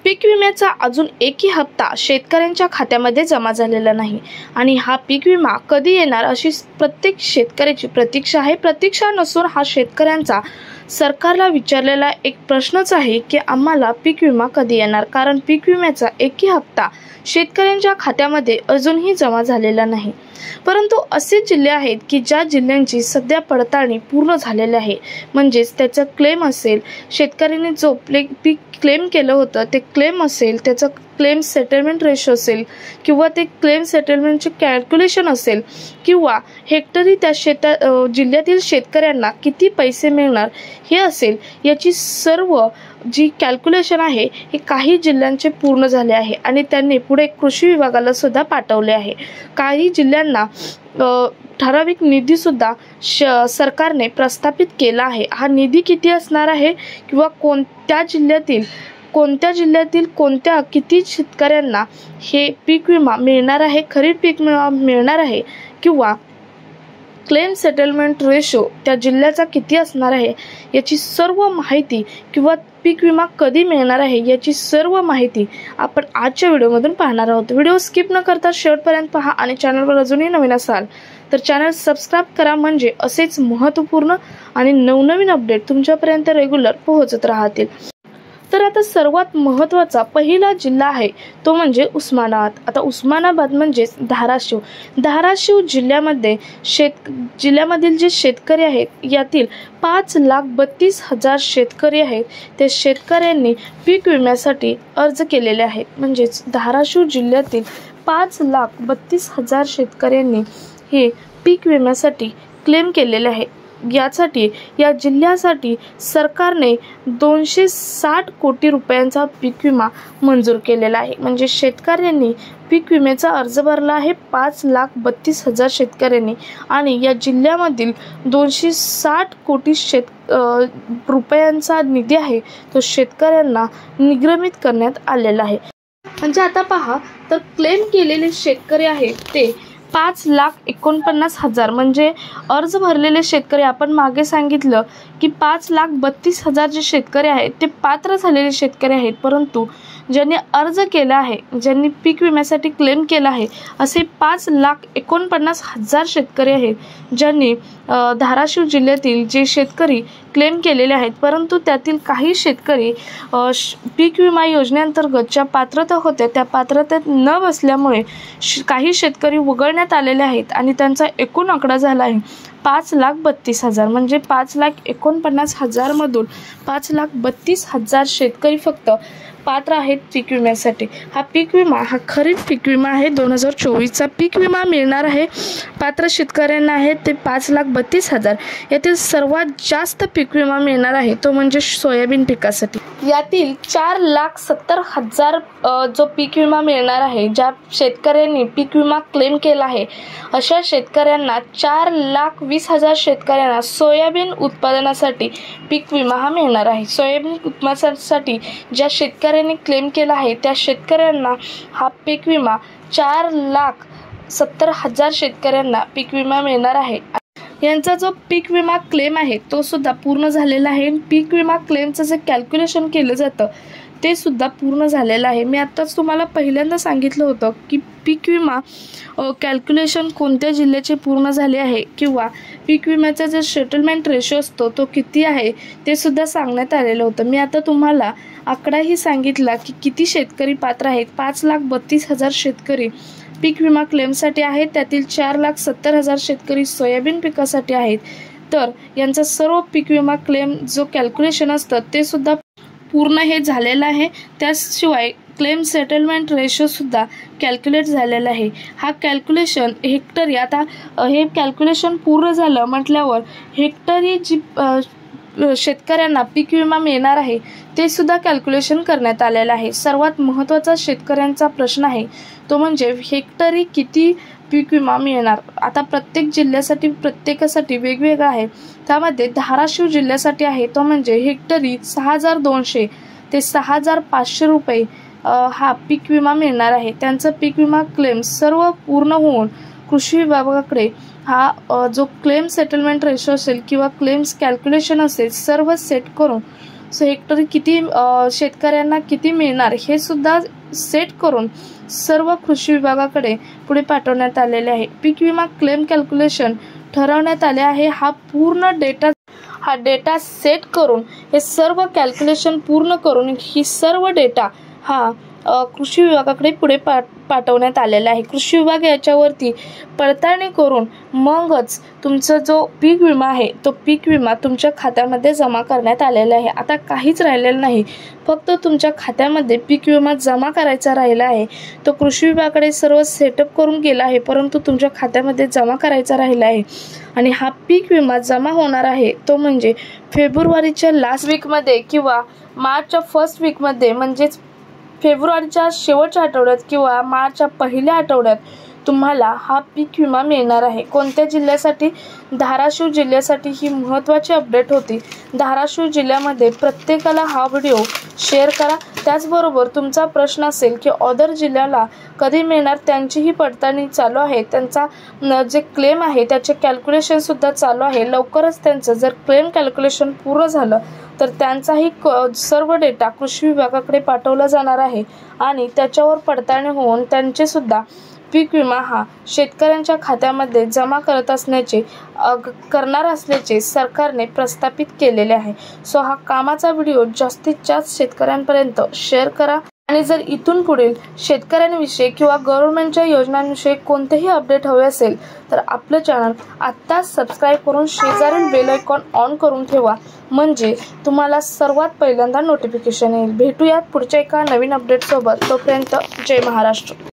पीक विम्याचा अजून एकही हप्ता शेतकऱ्यांच्या खात्यामध्ये जमा झालेला नाही आणि हा पीक विमा कधी येणार अशी प्रत्येक शेतकऱ्याची प्रतीक्षा आहे। प्रतीक्षा नसून हा शेतकऱ्यांचा सरकारला विचारलेला एक प्रश्नच आहे की आम्हाला पीक विमा कधी येणार, कारण पीक विम्याचा एकही हप्ता शेतकऱ्यांच्या खात्यामध्ये अजूनही जमा झालेला नाही। परंतु असे जिल्हे आहेत की ज्या जिल्ह्यांची सध्या पडताळणी पूर्ण झालेली आहे, म्हणजेच त्याचा क्लेम असेल, शेतकऱ्यांनी जो पीक क्लेम केलं होतं ते क्लेम असेल, त्याचा क्लेम सेटलमेंट रेशो असेल किंवा ते क्लेम सेटलमेंटचे कॅल्क्युलेशन असेल किंवा हेक्टरी त्या जिल्ह्यातील शेतकऱ्यांना किती पैसे मिळणार हे असेल, याची सर्व जी कॅल्क्युलेशन आहे हे काही जिल्ह्यांचे पूर्ण झाले आहे आणि त्यांनी पुढे कृषी विभागाला सुद्धा पाठवले आहे। काही जिल्ह्यांना ठराविक निधी सुद्धा सरकारने प्रस्थापित केला आहे। हा निधी किती असणार आहे किंवा कोणत्या जिल्ह्यातील कोणत्या किती शेतकऱ्यांना हे पीक विमा मिळणार आहे, खरीप पीक विमा मिळणार आहे किंवा क्लेम सेटलमेंट रेशो त्या जिल्ह्याचा किती असणार आहे, याची सर्व माहिती किंवा पीक विमा कधी मिळणार आहे याची सर्व माहिती आपण आजच्या व्हिडिओमधून पाहणार आहोत। व्हिडिओ स्किप न करता शेवटपर्यंत पहा आणि चॅनलवर अजूनही नवीन असाल तर चॅनल सबस्क्राइब करा, म्हणजे असेच महत्त्वपूर्ण आणि नवनवीन अपडेट तुमच्यापर्यंत रेग्युलर पोहोचत राहतील। तर आता सर्वात महत्त्वाचा पहिला जिल्हा आहे तो म्हणजे उस्मानाबाद। आता उस्मानाबाद म्हणजे धाराशिव जिल्ह्यामधील जे शेतकरी आहेत यातील 5,32,000 शेतकरी आहेत, त्या शेतकऱ्यांनी पीक विम्यासाठी अर्ज केलेले आहेत। म्हणजेच धाराशिव जिल्ह्यातील 5,32,000 शेतकऱ्यांनी हे पीक विम्यासाठी क्लेम केलेले आहे। या जिल्ह्यासाठी सरकारने 260 कोटी रुपयांचा पीक विमा मंजूर केलेला आहे। म्हणजे शेतकऱ्यांनी पीक विम्याचा अर्ज भरला आहे 5,32,000 शेतकऱ्यांनी आणि या जिल्ह्यामधील 260 कोटी रुपयांचा निधी आहे तो शेतकऱ्यांना निगमित करण्यात आलेला आहे। म्हणजे आता पहा तर क्लेम केलेले शेतकरी आहेत ते 5,49,000 म्हणजे अर्ज भरलेले शेतकरी आपण मागे सांगितलं की 5,32,000 जे शेतकरी आहेत ते पात्र झालेले शेतकरी आहेत, परंतु ज्यांनी अर्ज केला आहे, ज्यांनी पीक विम्यासाठी क्लेम केला आहे असे 5,49,000 शेतकरी आहेत ज्यांनी धाराशिव जिल्ह्यातील जे शेतकरी क्लेम केलेले आहेत। परंतु त्यातील काही शेतकरी पीक विमा योजनेअंतर्गत ज्या पात्रता होत्या त्या पात्रतेत न बसल्यामुळे काही शेतकरी वगळण्यात आलेले आहेत आणि त्यांचा एकूण आकडा झाला आहे 5,32,000। म्हणजे 5,49,000 मधून 5,32,000 शेतकरी फक्त पात्र आहेत पीक विम्यासाठी। हा पीक विमा हा खरीप पीक विमा आहे, 2024चा पीक विमा मिळणार आहे पात्र शेतकऱ्यांना आहे ते 5,32,000। यातील सर्वात जास्त पीक विमा मिळणार आहे तो म्हणजे सोयाबीन पिकासाठी। यातील 4,70,000 जो पीक विमा मिळणार आहे, ज्या शेतकऱ्यांनी पीक विमा क्लेम केला आहे अशा शेतकऱ्यांना 4,20,000 शेतकऱ्यांना सोयाबीन उत्पादनासाठी पीक विमा हा मिळणार आहे। सोयाबीन उत्पादनासाठी ज्या शेतकऱ्यांनी क्लेम केला आहे त्या शेतकऱ्यांना हा पीक विमा 4,70,000 शेतकऱ्यांना पीक विमा मिळणार आहे। यांचा जो पीक विमा क्लेम आहे तो सुद्धा पूर्ण झालेला आहे। पीक विमा क्लेमचं जे कॅल्क्युलेशन केलं जातं ते सुद्धा पूर्ण झालेलं आहे। मी आत्ताच तुम्हाला पहिल्यांदा सांगितलं होतं की पीक विमा कॅल्क्युलेशन कोणत्या जिल्ह्याचे पूर्ण झाले आहे किंवा पीक विम्याचा जो सेटलमेंट रेशो असतो तो किती आहे ते सुद्धा सांगण्यात आलेलं होतं। मी आता तुम्हाला आकडाही सांगितला की किती शेतकरी पात्र आहेत। 5,32,000 शेतकरी पीक विमा क्लेमसाठी आहेत, त्यातील 4,70,000 शेतकरी सोयाबीन पिकासाठी आहेत। तर यांचा सर्व पीक विमा क्लेम जो कॅल्क्युलेशन असतं ते सुद्धा पूर्ण हे झालेलं आहे। त्याशिवाय क्लेम सेटलमेंट रेशो सुद्धा कॅल्क्युलेट झालेला आहे। हा कॅल्क्युलेशन हेक्टरी, आता हे कॅल्क्युलेशन पूर्ण झालं म्हटल्यावर हेक्टरी जी शेतकऱ्यांना पीक विमा मिळणार आहे ते सुद्धा कॅल्क्युलेशन करण्यात आलेलं आहे। सर्वात महत्त्वाचा शेतकऱ्यांचा प्रश्न आहे तो म्हणजे हेक्टरी किती पीक विमा मिळणार। आता प्रत्येक जिल्ह्यासाठी प्रत्येकासाठी वेगवेगळा आहे। त्यामध्ये धाराशिव जिल्ह्यासाठी आहे तो म्हणजे हेक्टरी 6,200 ते 6,500 रुपये हा पीक विमा मिळणार आहे। त्यांचा पीक विमा क्लेम सर्व पूर्ण होऊन कृषी विभागाकडे हा जो क्लेम सेटलमेंट रेशो असेल किंवा क्लेम्स कॅल्क्युलेशन असेल सर्व सेट करून सो हेक्टरी किती शेतकऱ्यांना किती मिळणार हे सुद्धा सेट करून सर्व कृषी विभागाकडे पुढे पाठवण्यात आलेले आहे। पीक विमा क्लेम कॅल्क्युलेशन ठरवण्यात आले आहे। हा डेटा सेट करून हे सर्व कॅल्क्युलेशन पूर्ण करून ही सर्व डेटा हा कृषी विभागाकडे पुढे पाठवण्यात आलेला आहे। कृषी विभाग याच्यावरती पडताळणी करून मगच तुमचा जो पीक विमा आहे तो पीक विमा तुमच्या खात्यामध्ये जमा करण्यात आलेला आहे। आता काहीच राहिलेलं नाही, फक्त तुमच्या खात्यामध्ये पीक विमा जमा करायचा राहिला आहे। तो कृषी विभागाकडे सर्व सेटअप करून गेला आहे, परंतु तुमच्या खात्यामध्ये जमा करायचा राहिला आहे। आणि हा पीक विमा जमा होणार आहे तो म्हणजे फेब्रुवारीच्या लास्ट वीकमध्ये किंवा मार्चच्या फर्स्ट वीकमध्ये, म्हणजेच फेब्रुवारीच्या शेवटच्या आठवड्यात किंवा मार्चच्या पहिल्या आठवड्यात तुम्हाला हा पीक विमा मिळणार आहे। कोणत्या जिल्ह्यासाठी? धाराशिव जिल्ह्यासाठी ही महत्त्वाची अपडेट होती। धाराशिव जिल्ह्यामध्ये प्रत्येकाला हा व्हिडिओ शेअर करा। त्याचबरोबर तुमचा प्रश्न असेल की अदर जिल्ह्याला कधी मिळणार, त्यांचीही पडताळणी चालू आहे, त्यांचा जे क्लेम आहे त्याचे कॅल्क्युलेशन सुद्धा चालू आहे। लवकरच त्यांचं जर क्लेम कॅल्क्युलेशन पूर्ण झालं तर त्यांचाही सर्व डेटा कृषी विभागाकडे पाठवला जाणार आहे आणि त्याच्यावर पडताळणी होऊन त्यांचे सुद्धा पीक विमा हा शेतकऱ्यांच्या खात्यामध्ये जमा करणार असल्याचे सरकारने प्रस्थापित केलेले आहे। सो हा कामाचा व्हिडिओ जास्तीत जास्त शेतकऱ्यांपर्यंत शेअर करा आणि जर इथून पुढील शेतकऱ्यांविषयी किंवा गव्हर्नमेंटच्या योजनांविषयी कोणतेही अपडेट हवे असेल तर आपलं चॅनल आत्ताच सबस्क्राईब करून शेजारील बेल आयकॉन ऑन करून ठेवा, म्हणजे तुम्हाला सर्वात पहिल्यांदा नोटिफिकेशन येईल। भेटूयात पुढच्या एका नवीन अपडेट सोबत, तोपर्यंत जय महाराष्ट्र।